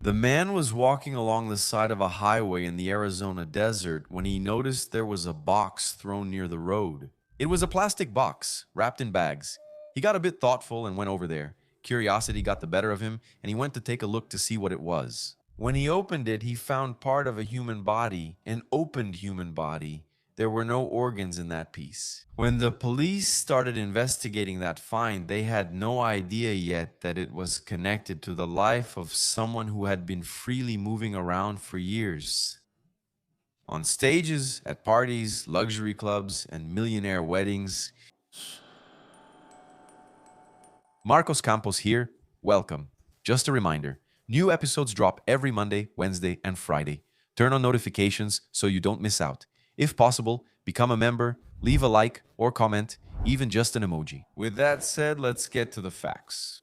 The man was walking along the side of a highway in the Arizona desert when he noticed there was a box thrown near the road. It was a plastic box, wrapped in bags. He got a bit thoughtful and went over there. Curiosity got the better of him, and he went to take a look to see what it was. When he opened it, he found part of a human body, an opened human body. There were no organs in that piece. When the police started investigating that find, they had no idea yet that it was connected to the life of someone who had been freely moving around for years. On stages, at parties, luxury clubs, and millionaire weddings. Marcos Campos here. Welcome. Just a reminder, new episodes drop every Monday, Wednesday, and Friday. Turn on notifications so you don't miss out. If possible, become a member, leave a like or comment, even just an emoji. With that said, let's get to the facts.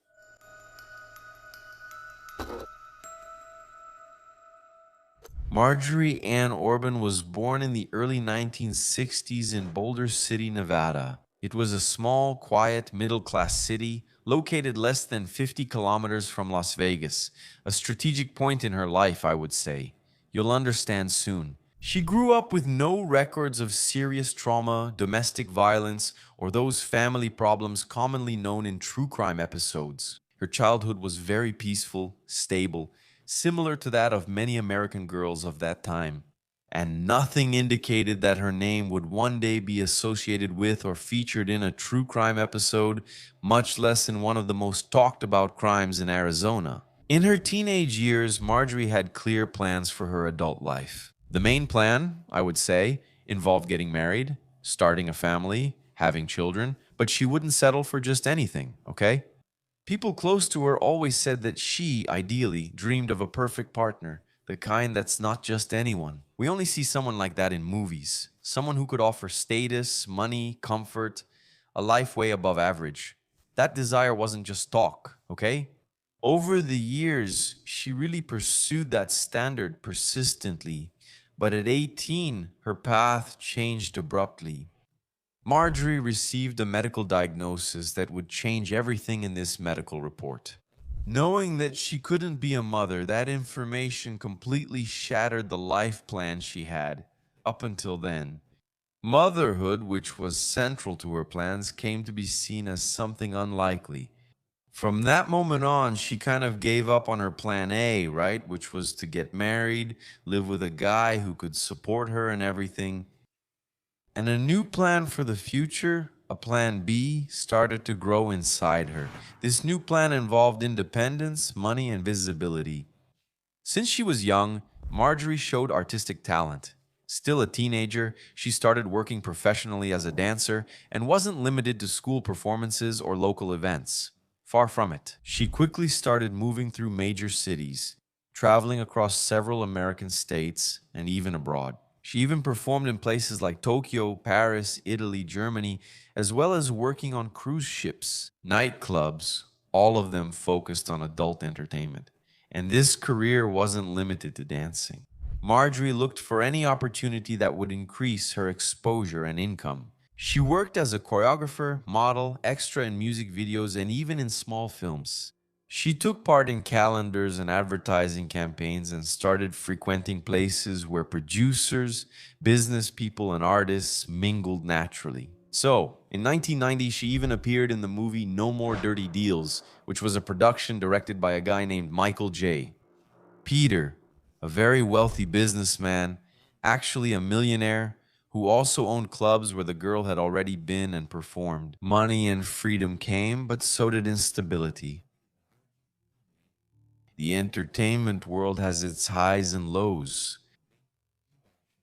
Marjorie Ann Orbin was born in the early 1960s in Boulder City, Nevada. It was a small, quiet, middle-class city located less than 50 kilometers from Las Vegas, a strategic point in her life, I would say. You'll understand soon. She grew up with no records of serious trauma, domestic violence, or those family problems commonly known in true crime episodes. Her childhood was very peaceful, stable, similar to that of many American girls of that time. And nothing indicated that her name would one day be associated with or featured in a true crime episode, much less in one of the most talked about crimes in Arizona. In her teenage years, Marjorie had clear plans for her adult life. The main plan, I would say, involved getting married, starting a family, having children, but she wouldn't settle for just anything, okay? People close to her always said that she, ideally, dreamed of a perfect partner, the kind that's not just anyone. We only see someone like that in movies, someone who could offer status, money, comfort, a life way above average. That desire wasn't just talk, okay? Over the years, she really pursued that standard persistently, but at 18, her path changed abruptly. Marjorie received a medical diagnosis that would change everything in this medical report. Knowing that she couldn't be a mother, that information completely shattered the life plan she had up until then. Motherhood, which was central to her plans, came to be seen as something unlikely. From that moment on, she kind of gave up on her plan A, right? Which was to get married, live with a guy who could support her and everything. And a new plan for the future, a plan B, started to grow inside her. This new plan involved independence, money, and visibility. Since she was young, Marjorie showed artistic talent. Still a teenager, she started working professionally as a dancer and wasn't limited to school performances or local events. Far from it. She quickly started moving through major cities, traveling across several American states and even abroad. She even performed in places like Tokyo, Paris, Italy, Germany, as well as working on cruise ships, nightclubs, all of them focused on adult entertainment. And this career wasn't limited to dancing. Marjorie looked for any opportunity that would increase her exposure and income. She worked as a choreographer, model, extra in music videos, and even in small films. She took part in calendars and advertising campaigns and started frequenting places where producers, business people, and artists mingled naturally. So, in 1990, she even appeared in the movie No More Dirty Deals, which was a production directed by a guy named Michael J. Peter, a very wealthy businessman, actually a millionaire, who also owned clubs where the girl had already been and performed. Money and freedom came, but so did instability. The entertainment world has its highs and lows.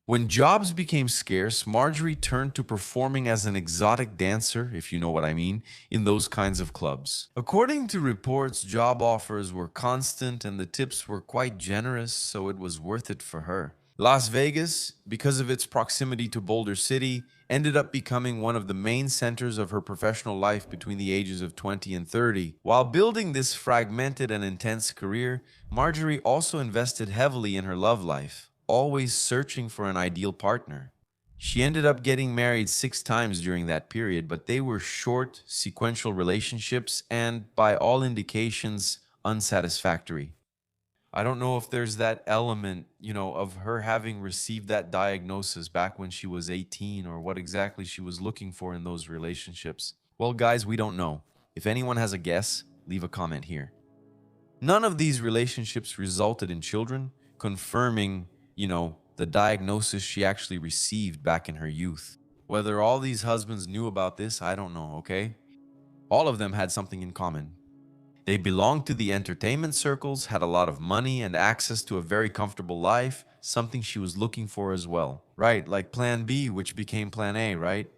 When jobs became scarce, Marjorie turned to performing as an exotic dancer, if you know what I mean, in those kinds of clubs. According to reports, job offers were constant and the tips were quite generous, so it was worth it for her. Las Vegas, because of its proximity to Boulder City, ended up becoming one of the main centers of her professional life between the ages of 20 and 30. While building this fragmented and intense career, Marjorie also invested heavily in her love life, always searching for an ideal partner. She ended up getting married 6 times during that period, but they were short, sequential relationships and, by all indications, unsatisfactory. I don't know if there's that element, of her having received that diagnosis back when she was 18 or what exactly she was looking for in those relationships. Well, guys, we don't know. If anyone has a guess, leave a comment here. None of these relationships resulted in children, confirming, the diagnosis she actually received back in her youth. Whether all these husbands knew about this, I don't know, okay? All of them had something in common. They belonged to the entertainment circles, had a lot of money and access to a very comfortable life, something she was looking for as well. Right, like Plan B, which became Plan A, right?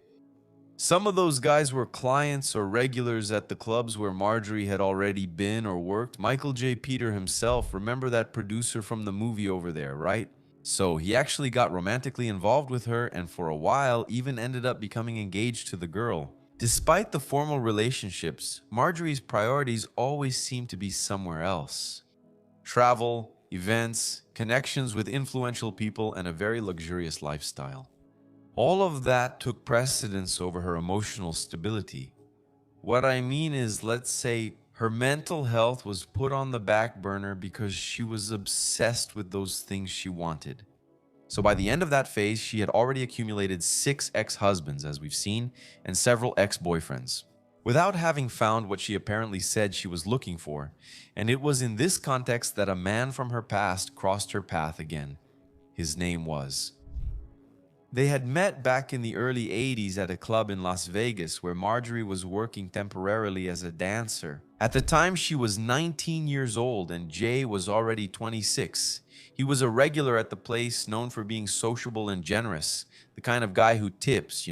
Some of those guys were clients or regulars at the clubs where Marjorie had already been or worked. Michael J. Peter himself, remember that producer from the movie over there, right? So he actually got romantically involved with her and for a while even ended up becoming engaged to the girl. Despite the formal relationships, Marjorie's priorities always seemed to be somewhere else. Travel, events, connections with influential people, and a very luxurious lifestyle. All of that took precedence over her emotional stability. What I mean is, let's say her mental health was put on the back burner because she was obsessed with those things she wanted. So by the end of that phase, she had already accumulated 6 ex-husbands, as we've seen, and several ex-boyfriends, without having found what she apparently said she was looking for. And it was in this context that a man from her past crossed her path again. His name was They had met back in the early 80s at a club in Las Vegas where Marjorie was working temporarily as a dancer. At the time, she was 19 years old and Jay was already 26. He was a regular at the place, known for being sociable and generous, the kind of guy who tips.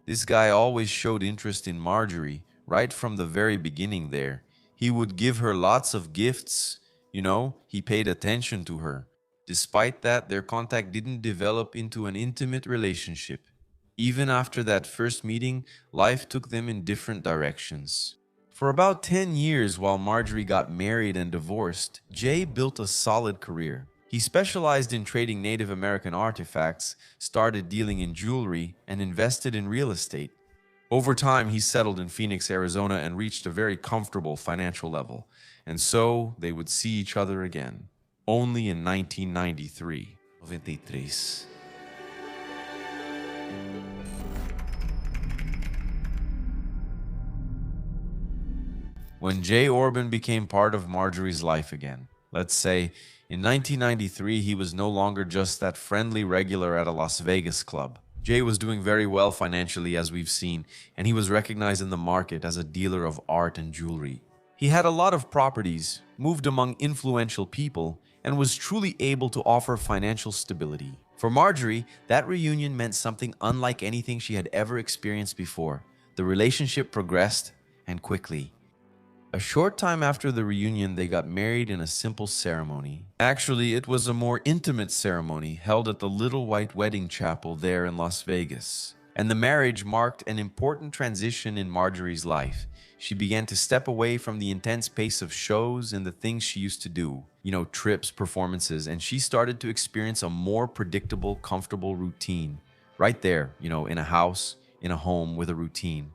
This guy always showed interest in Marjorie, right from the very beginning there. He would give her lots of gifts. He paid attention to her. Despite that, their contact didn't develop into an intimate relationship. Even after that first meeting, life took them in different directions. For about 10 years, while Marjorie got married and divorced, Jay built a solid career. He specialized in trading Native American artifacts, started dealing in jewelry, and invested in real estate. Over time, he settled in Phoenix, Arizona, and reached a very comfortable financial level. And so they would see each other again. Only in 1993. 93. When Jay Orbin became part of Marjorie's life again. Let's say, in 1993, he was no longer just that friendly regular at a Las Vegas club. Jay was doing very well financially, as we've seen, and he was recognized in the market as a dealer of art and jewelry. He had a lot of properties, moved among influential people, and was truly able to offer financial stability. For Marjorie, that reunion meant something unlike anything she had ever experienced before. The relationship progressed, and quickly. A short time after the reunion, they got married in a simple ceremony. Actually, it was a more intimate ceremony held at the Little White Wedding Chapel there in Las Vegas. And the marriage marked an important transition in Marjorie's life. She began to step away from the intense pace of shows and the things she used to do, trips, performances, and she started to experience a more predictable, comfortable routine. Right there, in a house, in a home with a routine.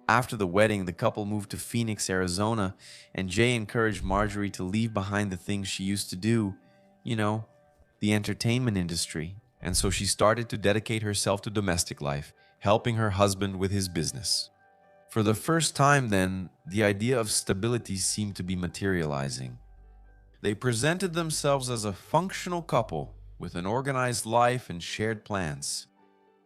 After the wedding, the couple moved to Phoenix, Arizona, and Jay encouraged Marjorie to leave behind the things she used to do, you know, the entertainment industry. And so she started to dedicate herself to domestic life, helping her husband with his business. For the first time then, the idea of stability seemed to be materializing. They presented themselves as a functional couple with an organized life and shared plans.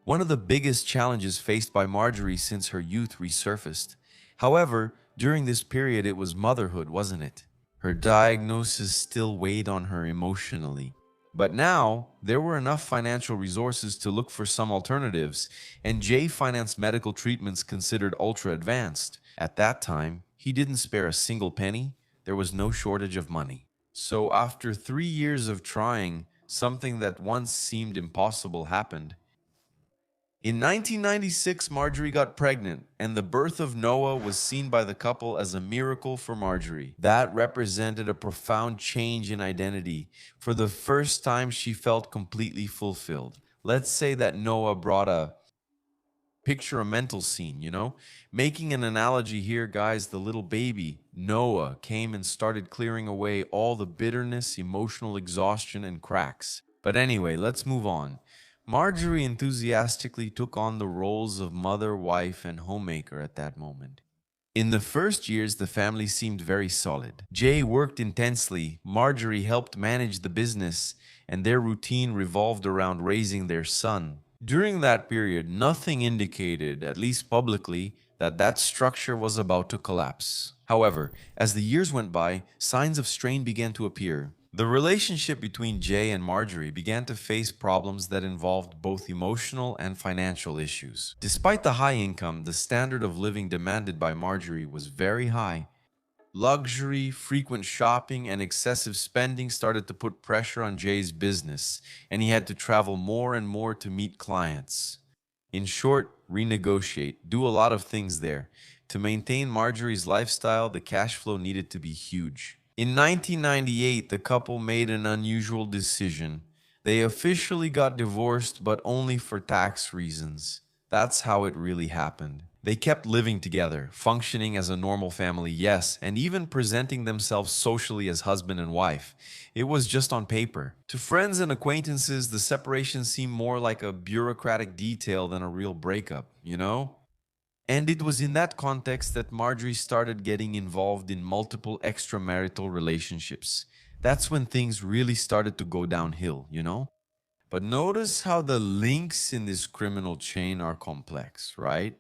One of the biggest challenges faced by Marjorie since her youth resurfaced. However, during this period it was motherhood, wasn't it? Her diagnosis still weighed on her emotionally. But now, there were enough financial resources to look for some alternatives, and Jay financed medical treatments considered ultra-advanced. At that time, he didn't spare a single penny. There was no shortage of money. So after 3 years of trying, something that once seemed impossible happened. In 1996, Marjorie got pregnant, and the birth of Noah was seen by the couple as a miracle for Marjorie. That represented a profound change in identity. For the first time, she felt completely fulfilled. Let's say that Noah brought a Picture a mental scene, Making an analogy here, guys, the little baby, Noah, came and started clearing away all the bitterness, emotional exhaustion, and cracks. But anyway, let's move on. Marjorie enthusiastically took on the roles of mother, wife, and homemaker at that moment. In the first years, the family seemed very solid. Jay worked intensely, Marjorie helped manage the business, and their routine revolved around raising their son. During that period, nothing indicated, at least publicly, that that structure was about to collapse. However, as the years went by, signs of strain began to appear. The relationship between Jay and Marjorie began to face problems that involved both emotional and financial issues. Despite the high income, the standard of living demanded by Marjorie was very high. Luxury, frequent shopping, and excessive spending started to put pressure on Jay's business, and he had to travel more and more to meet clients. In short, renegotiate, do a lot of things there. To maintain Marjorie's lifestyle, the cash flow needed to be huge. In 1998, the couple made an unusual decision. They officially got divorced, but only for tax reasons. That's how it really happened. They kept living together, functioning as a normal family, yes, and even presenting themselves socially as husband and wife. It was just on paper. To friends and acquaintances, the separation seemed more like a bureaucratic detail than a real breakup? And it was in that context that Marjorie started getting involved in multiple extramarital relationships. That's when things really started to go downhill? But notice how the links in this criminal chain are complex, right?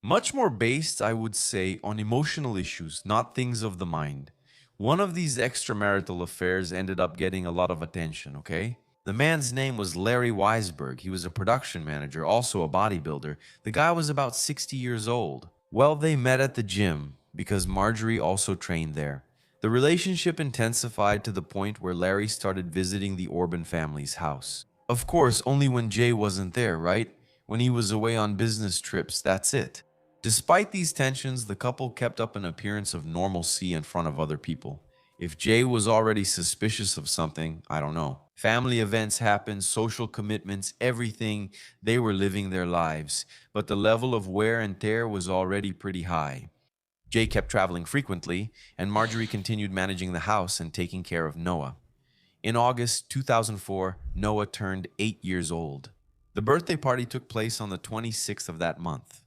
Much more based, I would say, on emotional issues, not things of the mind. One of these extramarital affairs ended up getting a lot of attention, okay? The man's name was Larry Weisberg. He was a production manager, also a bodybuilder. The guy was about 60 years old. Well, they met at the gym because Marjorie also trained there. The relationship intensified to the point where Larry started visiting the Orbin family's house. Of course, only when Jay wasn't there, right? When he was away on business trips, that's it. Despite these tensions, the couple kept up an appearance of normalcy in front of other people. If Jay was already suspicious of something, I don't know. Family events happened, social commitments, everything, they were living their lives. But the level of wear and tear was already pretty high. Jay kept traveling frequently, and Marjorie continued managing the house and taking care of Noah. In August 2004, Noah turned 8 years old. The birthday party took place on the 26th of that month.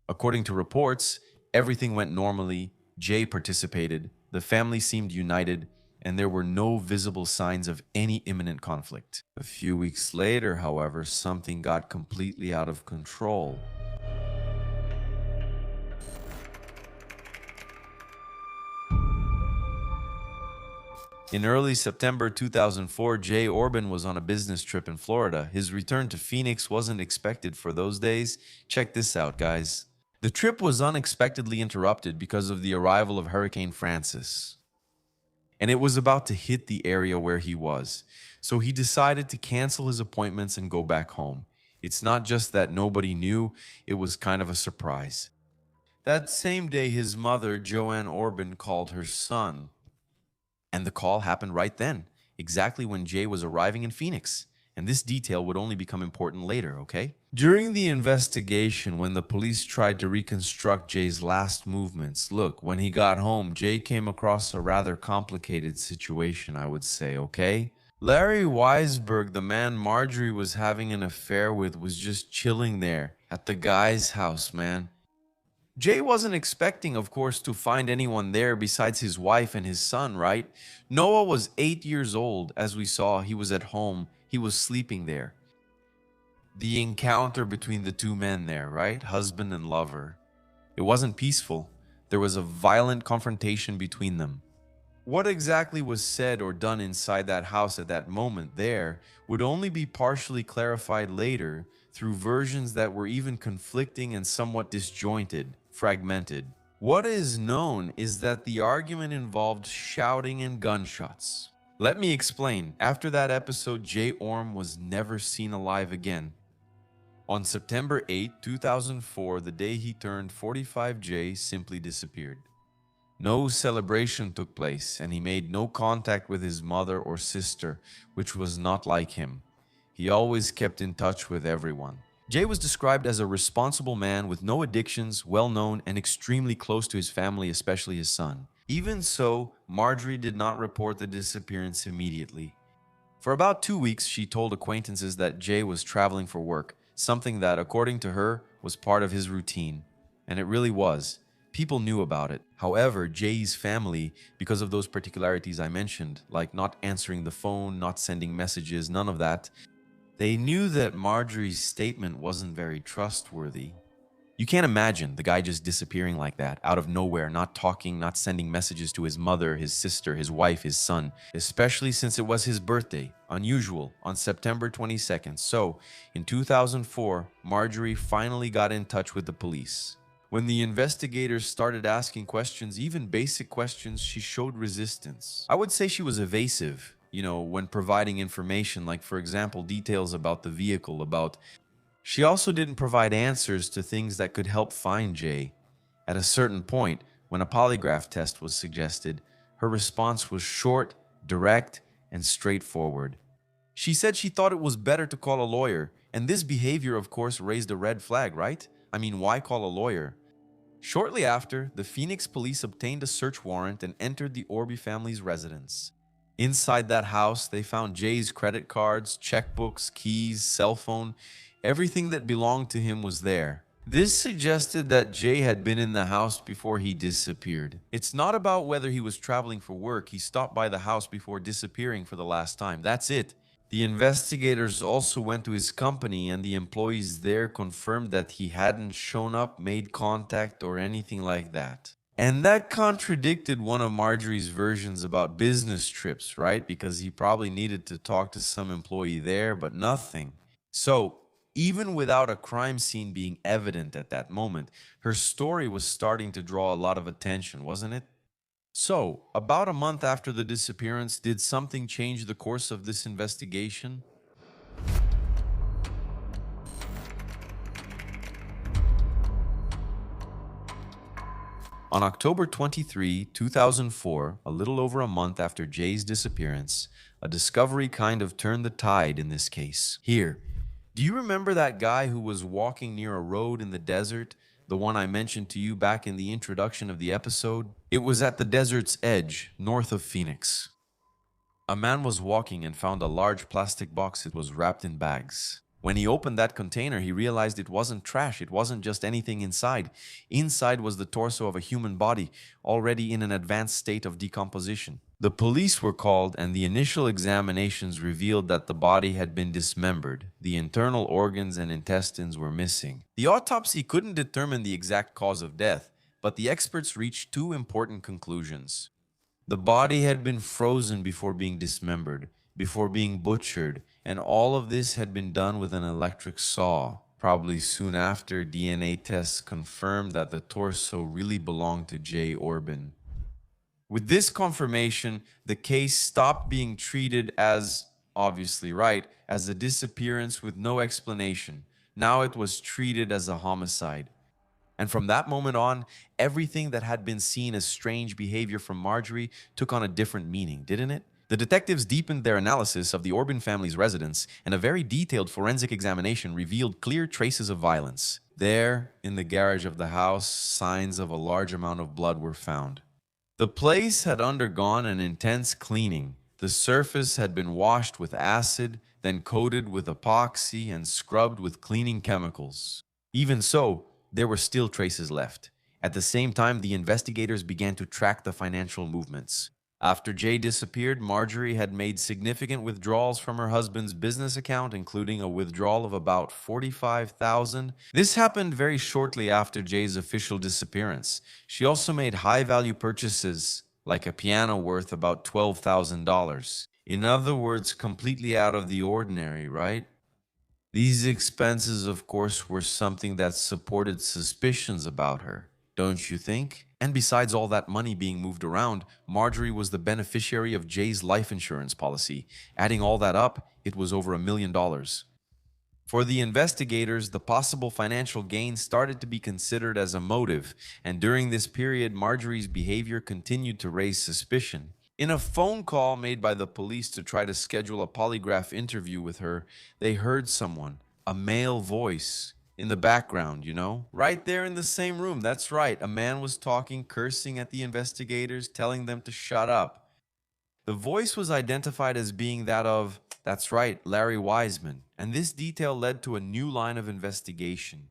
According to reports, everything went normally, Jay participated, the family seemed united, and there were no visible signs of any imminent conflict. A few weeks later, however, something got completely out of control. In early September 2004, Jay Orbin was on a business trip in Florida. His return to Phoenix wasn't expected for those days. Check this out, guys. The trip was unexpectedly interrupted because of the arrival of Hurricane Francis, and it was about to hit the area where he was. So he decided to cancel his appointments and go back home. It's not just that nobody knew, it was kind of a surprise. That same day, his mother, Joanne Orbin, called her son. And the call happened right then, exactly when Jay was arriving in Phoenix. And this detail would only become important later, okay? During the investigation, when the police tried to reconstruct Jay's last movements, look, when he got home, Jay came across a rather complicated situation, I would say, okay? Larry Weisberg, the man Marjorie was having an affair with, was just chilling there at the guy's house, man. Jay wasn't expecting, of course, to find anyone there besides his wife and his son, right? Noah was 8 years old. As we saw, he was at home. He was sleeping there. The encounter between the two men there, right? Husband and lover. It wasn't peaceful. There was a violent confrontation between them. What exactly was said or done inside that house at that moment there would only be partially clarified later through versions that were even conflicting and somewhat disjointed, fragmented. What is known is that the argument involved shouting and gunshots. Let me explain. After that episode, Jay Orm was never seen alive again. On September 8, 2004, the day he turned 45, Jay simply disappeared. No celebration took place, and he made no contact with his mother or sister, which was not like him. He always kept in touch with everyone. Jay was described as a responsible man with no addictions, well known, and extremely close to his family, especially his son. Even so, Marjorie did not report the disappearance immediately. For about 2 weeks, she told acquaintances that Jay was traveling for work, something that, according to her, was part of his routine. And it really was. People knew about it. However, Jay's family, because of those particularities I mentioned, like not answering the phone, not sending messages, none of that, they knew that Marjorie's statement wasn't very trustworthy. You can't imagine the guy just disappearing like that, out of nowhere, not talking, not sending messages to his mother, his sister, his wife, his son, especially since it was his birthday, unusual, on September 22nd. So, in 2004, Marjorie finally got in touch with the police. When the investigators started asking questions, even basic questions, she showed resistance. I would say she was evasive, when providing information, like, for example, details about the vehicle, about she also didn't provide answers to things that could help find Jay. At a certain point, when a polygraph test was suggested, her response was short, direct, and straightforward. She said she thought it was better to call a lawyer, and this behavior, of course, raised a red flag, right? I mean, why call a lawyer? Shortly after, the Phoenix police obtained a search warrant and entered the Orbin family's residence. Inside that house, they found Jay's credit cards, checkbooks, keys, cell phone. Everything that belonged to him was there. This suggested that Jay had been in the house before he disappeared. It's not about whether he was traveling for work. He stopped by the house before disappearing for the last time. That's it. The investigators also went to his company, and the employees there confirmed that he hadn't shown up, made contact, or anything like that. And that contradicted one of Marjorie's versions about business trips, right? Because he probably needed to talk to some employee there, but nothing. So, even without a crime scene being evident at that moment, her story was starting to draw a lot of attention, wasn't it? So, about a month after the disappearance, did something change the course of this investigation? On October 23, 2004, a little over a month after Jay's disappearance, a discovery kind of turned the tide in this case. Here, do you remember that guy who was walking near a road in the desert? The one I mentioned to you back in the introduction of the episode? It was at the desert's edge, north of Phoenix. A man was walking and found a large plastic box that was wrapped in bags. When he opened that container, he realized it wasn't trash. It wasn't just anything inside. Inside was the torso of a human body, already in an advanced state of decomposition. The police were called, and the initial examinations revealed that the body had been dismembered. The internal organs and intestines were missing. The autopsy couldn't determine the exact cause of death, but the experts reached two important conclusions. The body had been frozen before being dismembered, before being butchered, and all of this had been done with an electric saw. Probably soon after, DNA tests confirmed that the torso really belonged to Jay Orbin. With this confirmation, the case stopped being treated as, obviously right, as a disappearance with no explanation. Now it was treated as a homicide. And from that moment on, everything that had been seen as strange behavior from Marjorie took on a different meaning, didn't it? The detectives deepened their analysis of the Orbin family's residence, and a very detailed forensic examination revealed clear traces of violence. There, in the garage of the house, signs of a large amount of blood were found. The place had undergone an intense cleaning. The surface had been washed with acid, then coated with epoxy and scrubbed with cleaning chemicals. Even so, there were still traces left. At the same time, the investigators began to track the financial movements. After Jay disappeared, Marjorie had made significant withdrawals from her husband's business account, including a withdrawal of about $45,000. This happened very shortly after Jay's official disappearance. She also made high-value purchases, like a piano worth about $12,000. In other words, completely out of the ordinary, right? These expenses, of course, were something that supported suspicions about her, don't you think? And besides all that money being moved around, Marjorie was the beneficiary of Jay's life insurance policy. Adding all that up, it was over $1 million. For the investigators, the possible financial gain started to be considered as a motive, and during this period, Marjorie's behavior continued to raise suspicion. In a phone call made by the police to try to schedule a polygraph interview with her, they heard someone, A male voice in the background, right there in the same room. That's right. A man was talking, cursing at the investigators, telling them to shut up. The voice was identified as being that of, that's right, Larry Wiseman, and this detail led to a new line of investigation.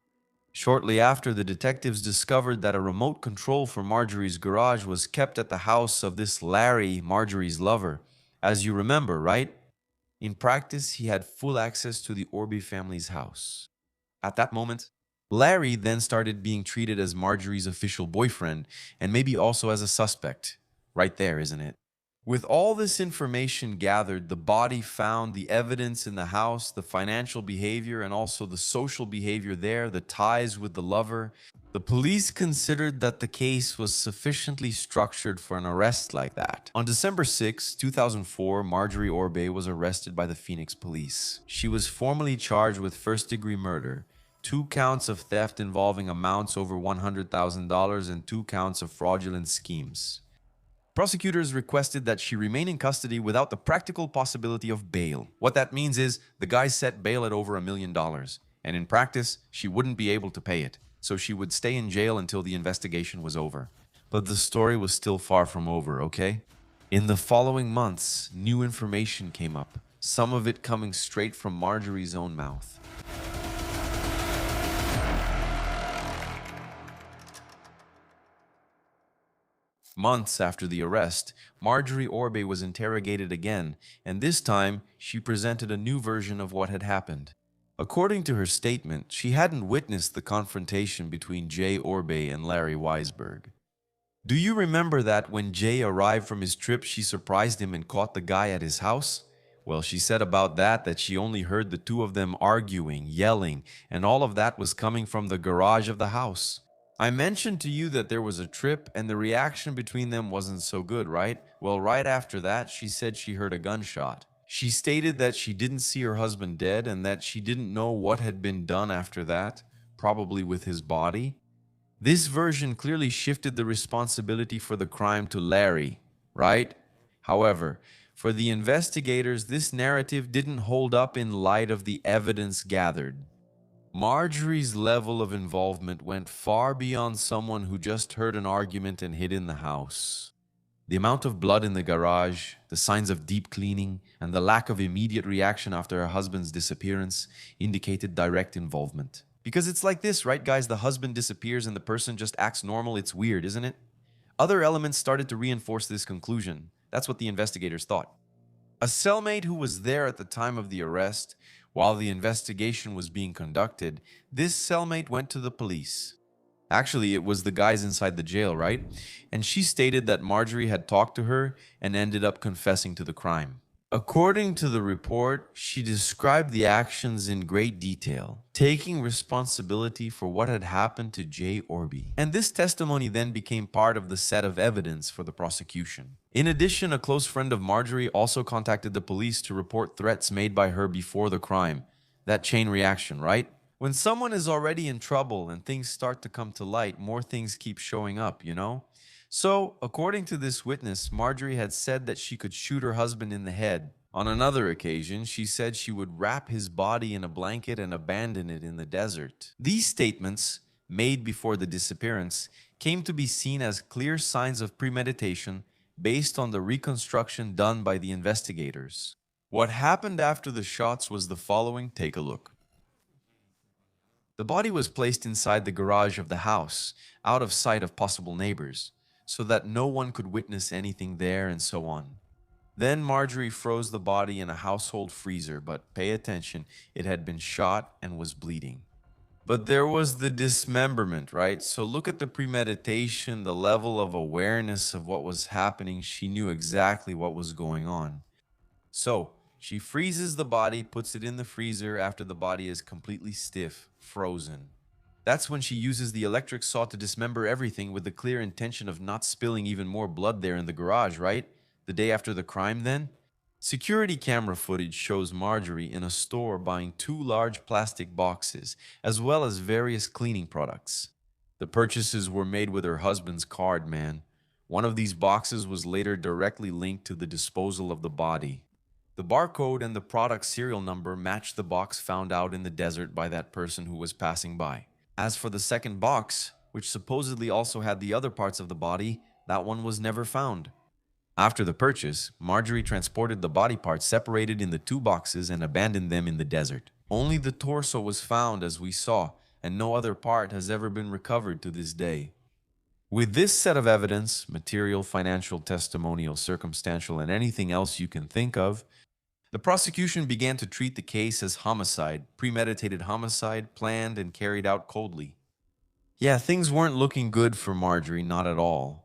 Shortly after, the detectives discovered that a remote control for Marjorie's garage was kept at the house of this Larry, Marjorie's lover. As you remember, right? In practice, he had full access to the Orby family's house. At that moment, Larry then started being treated as Marjorie's official boyfriend and maybe also as a suspect. Right there, isn't it? With all this information gathered, the body found, the evidence in the house, the financial behavior, and also the social behavior there, the ties with the lover, the police considered that the case was sufficiently structured for an arrest like that. On December 6, 2004, Marjorie Orbin was arrested by the Phoenix police. She was formally charged with first-degree murder, 2 counts of theft involving amounts over $100,000, and 2 counts of fraudulent schemes. Prosecutors requested that she remain in custody without the practical possibility of bail. What that means is the guy set bail at over $1 million, and in practice, she wouldn't be able to pay it, so she would stay in jail until the investigation was over. But the story was still far from over, okay? In the following months, new information came up, some of it coming straight from Marjorie's own mouth. Months after the arrest, Marjorie Orbin was interrogated again, and this time she presented a new version of what had happened. According to her statement, she hadn't witnessed the confrontation between Jay Orbin and Larry Weisberg. Do you remember that when Jay arrived from his trip, she surprised him and caught the guy at his house? Well, she said about that she only heard the two of them arguing, yelling, and all of that was coming from the garage of the house. I mentioned to you that there was a trip and the reaction between them wasn't so good, right? Well, right after that, she said she heard a gunshot. She stated that she didn't see her husband dead and that she didn't know what had been done after that, probably with his body. This version clearly shifted the responsibility for the crime to Larry, right? However, for the investigators, this narrative didn't hold up in light of the evidence gathered. Marjorie's level of involvement went far beyond someone who just heard an argument and hid in the house. The amount of blood in the garage, the signs of deep cleaning, and the lack of immediate reaction after her husband's disappearance indicated direct involvement. Because it's like this, right, guys? The husband disappears and the person just acts normal. It's weird, isn't it? Other elements started to reinforce this conclusion. That's what the investigators thought. A cellmate who was there at the time of the arrest, while the investigation was being conducted, this cellmate went to the police. Actually, it was the guys inside the jail, right? And she stated that Marjorie had talked to her and ended up confessing to the crime. According to the report, she described the actions in great detail, taking responsibility for what had happened to Jay Orbin. And this testimony then became part of the set of evidence for the prosecution. In addition, a close friend of Marjorie also contacted the police to report threats made by her before the crime. That chain reaction, right? When someone is already in trouble and things start to come to light, more things keep showing up, So, according to this witness, Marjorie had said that she could shoot her husband in the head. On another occasion, she said she would wrap his body in a blanket and abandon it in the desert. These statements, made before the disappearance, came to be seen as clear signs of premeditation based on the reconstruction done by the investigators. What happened after the shots was the following. Take a look. The body was placed inside the garage of the house, out of sight of possible neighbors, so that no one could witness anything there and so on. Then Marjorie froze the body in a household freezer, but pay attention, it had been shot and was bleeding. But there was the dismemberment, right? So look at the premeditation, the level of awareness of what was happening. She knew exactly what was going on. So she freezes the body, puts it in the freezer after the body is completely stiff, frozen. That's when she uses the electric saw to dismember everything with the clear intention of not spilling even more blood there in the garage, right? The day after the crime then? Security camera footage shows Marjorie in a store buying 2 large plastic boxes, as well as various cleaning products. The purchases were made with her husband's card, man. One of these boxes was later directly linked to the disposal of the body. The barcode and the product serial number matched the box found out in the desert by that person who was passing by. As for the second box, which supposedly also had the other parts of the body, that one was never found. After the purchase, Marjorie transported the body parts separated in the two boxes and abandoned them in the desert. Only the torso was found, as we saw, and no other part has ever been recovered to this day. With this set of evidence, material, financial, testimonial, circumstantial, and anything else you can think of, the prosecution began to treat the case as homicide, premeditated homicide, planned and carried out coldly. Yeah, things weren't looking good for Marjorie, not at all.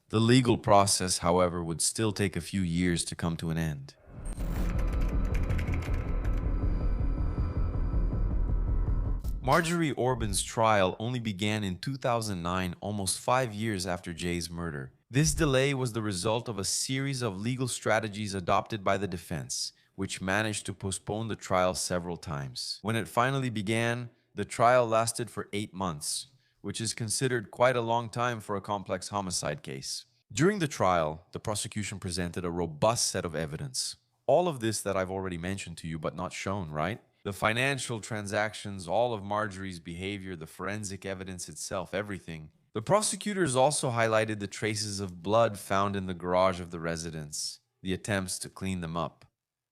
The legal process, however, would still take a few years to come to an end. Marjorie Orbin's trial only began in 2009, almost 5 years after Jay's murder. This delay was the result of a series of legal strategies adopted by the defense, which managed to postpone the trial several times. When it finally began, the trial lasted for 8 months, which is considered quite a long time for a complex homicide case. During the trial, the prosecution presented a robust set of evidence. All of this that I've already mentioned to you but not shown, right? The financial transactions, all of Marjorie's behavior, the forensic evidence itself, everything. The prosecutors also highlighted the traces of blood found in the garage of the residence, the attempts to clean them up.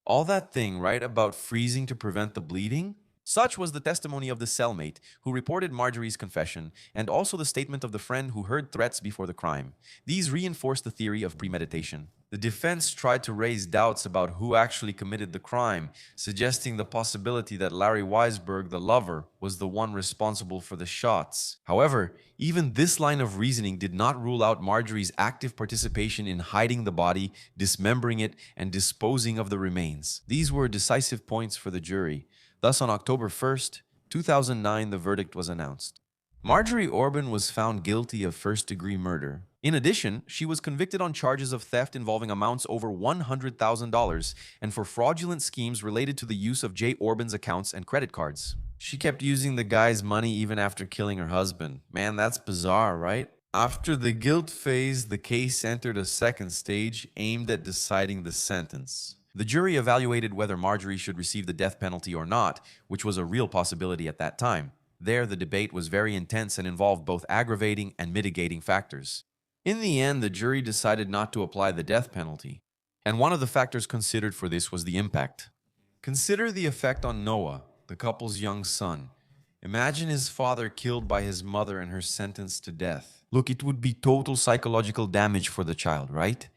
All that thing, right, about freezing to prevent the bleeding? Such was the testimony of the cellmate who reported Marjorie's confession, and also the statement of the friend who heard threats before the crime. These reinforced the theory of premeditation. The defense tried to raise doubts about who actually committed the crime, suggesting the possibility that Larry Weisberg, the lover, was the one responsible for the shots. However, even this line of reasoning did not rule out Marjorie's active participation in hiding the body, dismembering it, and disposing of the remains. These were decisive points for the jury. Thus, on October 1st, 2009, the verdict was announced. Marjorie Orbin was found guilty of first-degree murder. In addition, she was convicted on charges of theft involving amounts over $100,000 and for fraudulent schemes related to the use of Jay Orbin's accounts and credit cards. She kept using the guy's money even after killing her husband. Man, that's bizarre, right? After the guilt phase, the case entered a second stage aimed at deciding the sentence. The jury evaluated whether Marjorie should receive the death penalty or not, which was a real possibility at that time. There, the debate was very intense and involved both aggravating and mitigating factors. In the end, the jury decided not to apply the death penalty, and one of the factors considered for this was the impact. Consider the effect on Noah, the couple's young son. Imagine his father killed by his mother and her sentenced to death. Look, it would be total psychological damage for the child, right?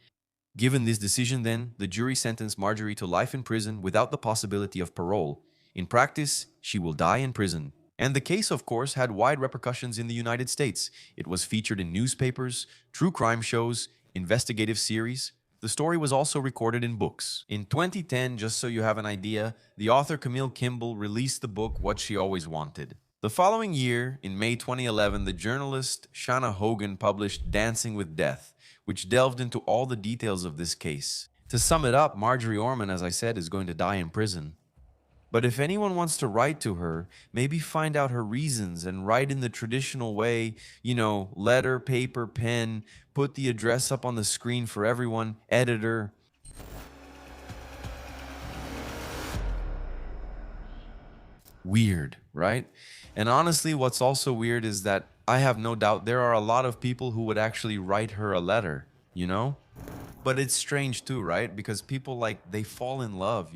Given this decision, then, the jury sentenced Marjorie to life in prison without the possibility of parole. In practice, she will die in prison. And the case, of course, had wide repercussions in the United States. It was featured in newspapers, true crime shows, investigative series. The story was also recorded in books. In 2010, just so you have an idea, the author Camille Kimball released the book What She Always Wanted. The following year, in May 2011, the journalist Shanna Hogan published Dancing with Death, which delved into all the details of this case. To sum it up, Marjorie Orbin, as I said, is going to die in prison. But if anyone wants to write to her, maybe find out her reasons and write in the traditional way, letter, paper, pen, put the address up on the screen for everyone, editor. Weird, right? And honestly, what's also weird is that I have no doubt there are a lot of people who would actually write her a letter, But it's strange too, right? Because people they fall in love,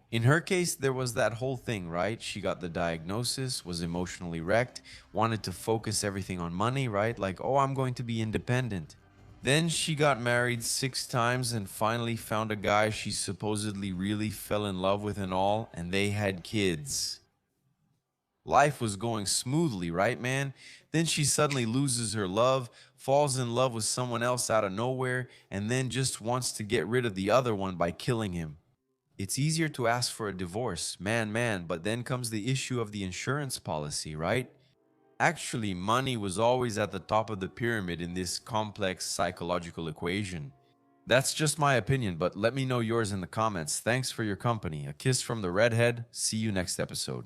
In her case, there was that whole thing, right? She got the diagnosis, was emotionally wrecked, wanted to focus everything on money, right? I'm going to be independent. Then she got married 6 times and finally found a guy she supposedly really fell in love with and all, and they had kids. Life was going smoothly, right, man? Then she suddenly loses her love, falls in love with someone else out of nowhere, and then just wants to get rid of the other one by killing him. It's easier to ask for a divorce, man, but then comes the issue of the insurance policy, right? Actually, money was always at the top of the pyramid in this complex psychological equation. That's just my opinion, but let me know yours in the comments. Thanks for your company. A kiss from the redhead. See you next episode.